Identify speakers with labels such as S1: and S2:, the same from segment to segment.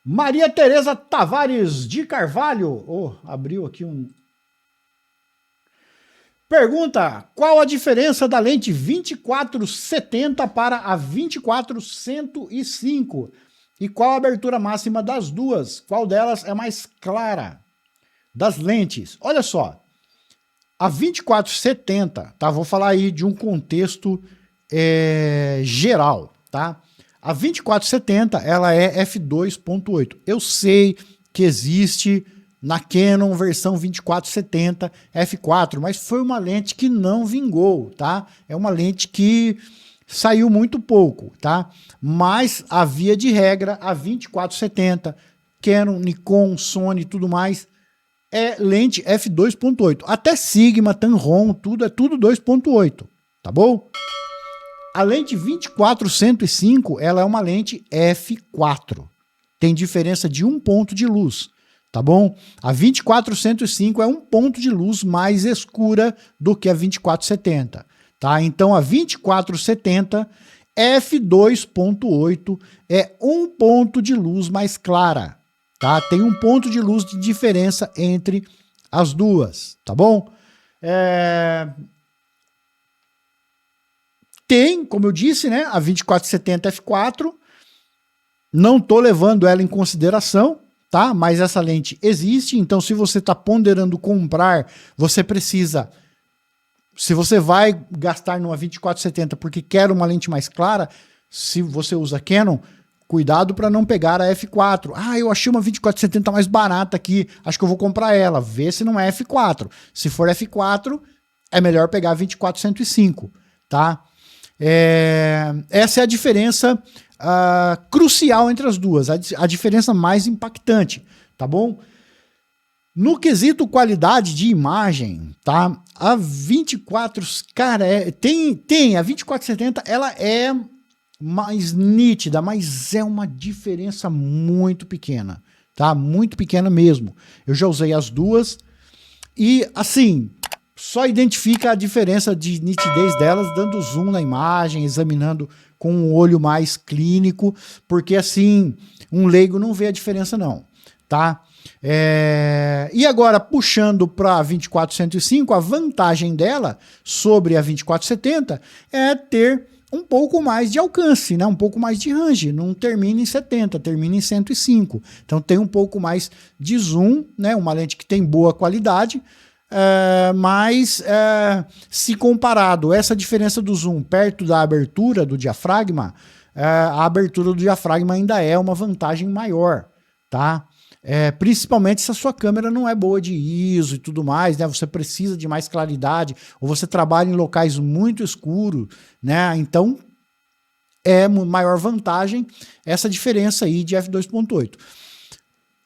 S1: Maria Tereza Tavares de Carvalho. Oh, abriu aqui um... Pergunta: qual a diferença da lente 2470 para a 24-105? E qual a abertura máxima das duas? Qual delas é mais clara? Das lentes. Olha só. A 2470, tá? Vou falar aí de um contexto geral, tá? A 2470, ela é f2.8. Eu sei que existe na Canon versão 2470 f4, mas foi uma lente que não vingou, tá? É uma lente que saiu muito pouco, tá? Mas a via de regra, a 2470, Canon, Nikon, Sony e tudo mais, é lente f2.8. Até Sigma, Tamron, tudo é tudo 2.8, tá bom? A lente 24-105, ela é uma lente f4. Tem diferença de 1 ponto de luz, tá bom? A 24-105 é 1 ponto de luz mais escura do que a 24-70, tá? Então a 24-70 f2.8 é 1 ponto de luz mais clara, tá? Tem 1 ponto de luz de diferença entre as duas, tá bom? Tem, como eu disse, né, a 2470 f4, não tô levando ela em consideração, tá? Mas essa lente existe, então se você está ponderando comprar, você precisa, se você vai gastar numa 2470 porque quer uma lente mais clara, se você usa Canon, cuidado para não pegar a f4. Ah, eu achei uma 2470 mais barata aqui, acho que eu vou comprar ela. Vê se não é f4. Se for f4, é melhor pegar a 24-105, tá? Essa é a diferença crucial entre as duas, a diferença mais impactante, tá bom? No quesito qualidade de imagem, tá? A 24, cara, tem a 2470, ela é mais nítida, mas é uma diferença muito pequena, tá? Muito pequena mesmo. Eu já usei as duas e, assim, só identifica a diferença de nitidez delas dando zoom na imagem, examinando com um olho mais clínico, porque assim, um leigo não vê a diferença não, tá? E agora, puxando para a 24-105, a vantagem dela sobre a 24-70 é ter um pouco mais de alcance, né? Um pouco mais de range, não termina em 70, termina em 105. Então tem um pouco mais de zoom, né? Uma lente que tem boa qualidade, mas se comparado essa diferença do zoom perto da abertura do diafragma, a abertura do diafragma ainda é uma vantagem maior, tá? Principalmente se a sua câmera não é boa de ISO e tudo mais, né? Você precisa de mais claridade, ou você trabalha em locais muito escuros, né? Então é maior vantagem essa diferença aí de f2.8.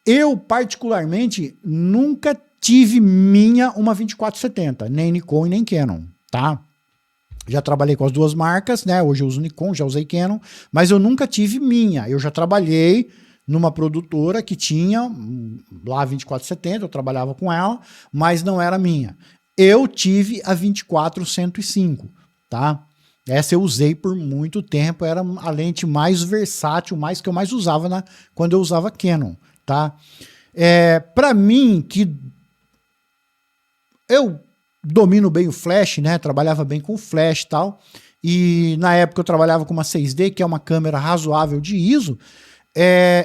S1: Eu, particularmente, nunca tive uma 2470, nem Nikon e nem Canon, tá? Já trabalhei com as duas marcas, né? Hoje eu uso Nikon, já usei Canon, mas eu nunca tive minha. Eu já trabalhei numa produtora que tinha lá a 2470, eu trabalhava com ela, mas não era minha. Eu tive a 24-105, tá? Essa eu usei por muito tempo, era a lente mais versátil, mais que eu mais usava quando eu usava Canon, tá? Para mim, que eu domino bem o flash, né? Trabalhava bem com flash e tal, e na época eu trabalhava com uma 6D, que é uma câmera razoável de ISO.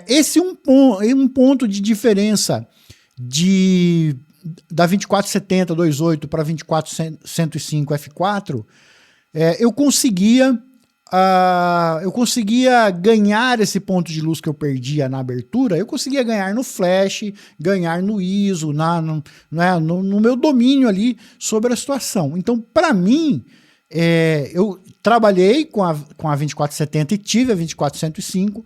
S1: Esse um ponto de diferença da 2470 2.8 para 24-105 f4, eu conseguia ganhar esse ponto de luz que eu perdia na abertura, eu conseguia ganhar no flash, ganhar no ISO, no meu domínio ali sobre a situação. Então, para mim, eu trabalhei com a 2470 e tive a 24-105,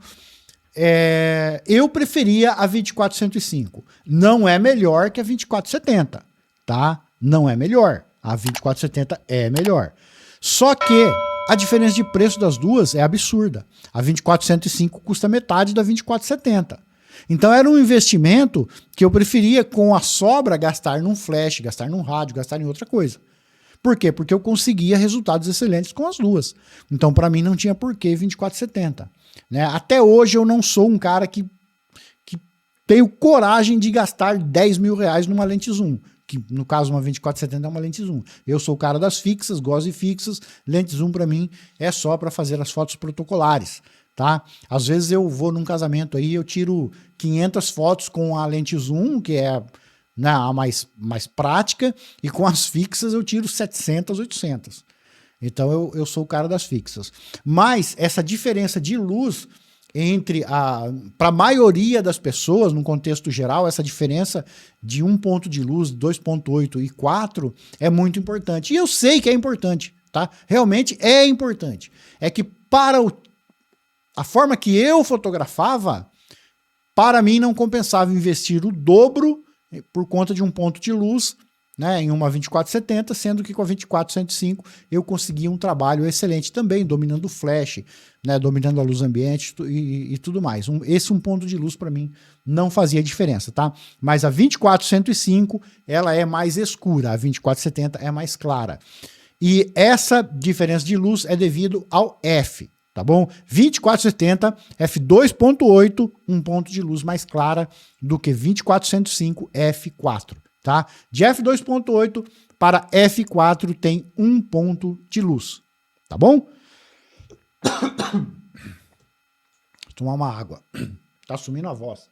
S1: eu preferia a 24-105. Não é melhor que a 24-70, tá? Não é melhor. A 24-70 é melhor. Só que a diferença de preço das duas é absurda. A 24-105 custa metade da 24-70. Então era um investimento que eu preferia, com a sobra, gastar num flash, gastar num rádio, gastar em outra coisa. Por quê? Porque eu conseguia resultados excelentes com as duas. Então, para mim, não tinha porquê 24-70. Né? Até hoje eu não sou um cara que tenho coragem de gastar 10 mil reais numa lente zoom, que no caso uma 2470 é uma lente zoom. Eu sou o cara das fixas, gosto de fixas, lente zoom para mim é só para fazer as fotos protocolares, tá? Às vezes eu vou num casamento aí, eu tiro 500 fotos com a lente zoom, que é, né, a mais prática, e com as fixas eu tiro 700, 800. Então eu sou o cara das fixas. Mas essa diferença de luz entre para a maioria das pessoas, no contexto geral, essa diferença de 1 ponto de luz, 2.8 e 4 é muito importante. E eu sei que é importante, tá? Realmente é importante. É que para a forma que eu fotografava, para mim não compensava investir o dobro por conta de 1 ponto de luz, né, em uma 2470, sendo que com a 2405 eu consegui um trabalho excelente também, dominando o flash, né, dominando a luz ambiente e tudo mais. Esse 1 ponto de luz para mim não fazia diferença, tá? Mas a 2405 ela é mais escura, a 2470 é mais clara. E essa diferença de luz é devido ao F, tá bom? 2470 f2.8, 1 ponto de luz mais clara do que 2405 f4. Tá? De f2.8 para f4 tem 1 ponto de luz, tá bom? Vou tomar uma água, tá sumindo a voz.